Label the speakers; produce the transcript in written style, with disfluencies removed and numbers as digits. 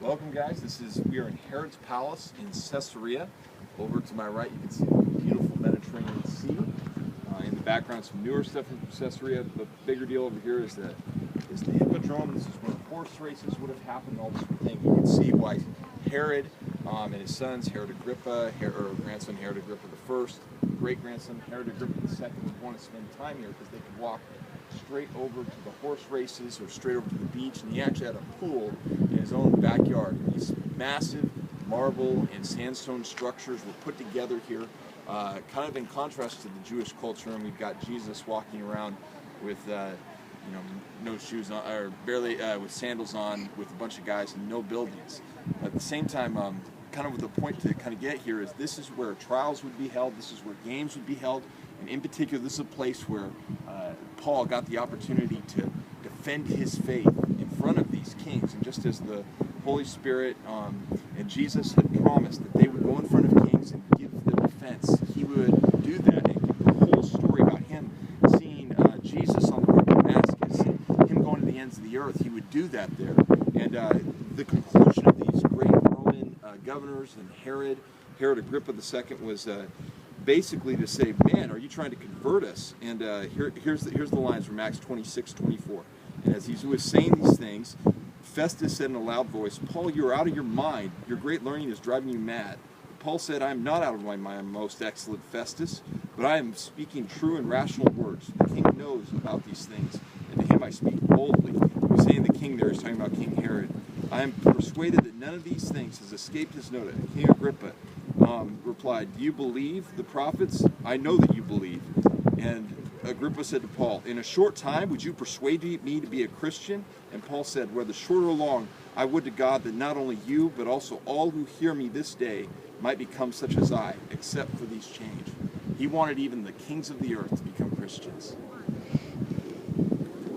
Speaker 1: Welcome, guys. We are in Herod's Palace in Caesarea. Over to my right, you can see the beautiful Mediterranean Sea. In the background, some newer stuff from Caesarea. The bigger deal over here is the hippodrome. This is where horse races would have happened. All this sort of thing. You can see why Herod and his sons, Herod Agrippa, grandson Herod Agrippa I, great grandson Herod Agrippa II, would want to spend time here because they could walk straight over to the horse races or straight over to the beach, and he actually had a pool in his own backyard. These massive marble and sandstone structures were put together here, kind of in contrast to the Jewish culture, and we've got Jesus walking around with no shoes on, or barely with sandals on, with a bunch of guys and no buildings. At the same time, kind of the point to kind of get here is this is where trials would be held, this is where games would be held, and in particular this is a place where Paul got the opportunity to defend his faith in front of these kings. And just as the Holy Spirit and Jesus had promised that they would go in front of kings and give their defense, he would do that and give the whole story about him seeing Jesus on the road to Damascus and him going to the ends of the earth. He would do that there. And the conclusion of these great Roman governors and Herod Agrippa II was basically to say, man, are you trying to convert us? And here's the lines from Acts 26:24. And as he was saying these things, Festus said in a loud voice, "Paul, you are out of your mind. Your great learning is driving you mad." Paul said, "I am not out of my mind, most excellent Festus, but I am speaking true and rational words. The king knows about these things, and to him I speak boldly." He was saying the king there, he's talking about King Herod. "I am persuaded that none of these things has escaped his notice." King Agrippa replied, "Do you believe the prophets? I know that you believe." And Agrippa said to Paul, "In a short time would you persuade me to be a Christian?" And Paul said, "Whether short or long, I would to God that not only you, but also all who hear me this day might become such as I, except for these change." He wanted even the kings of the earth to become Christians.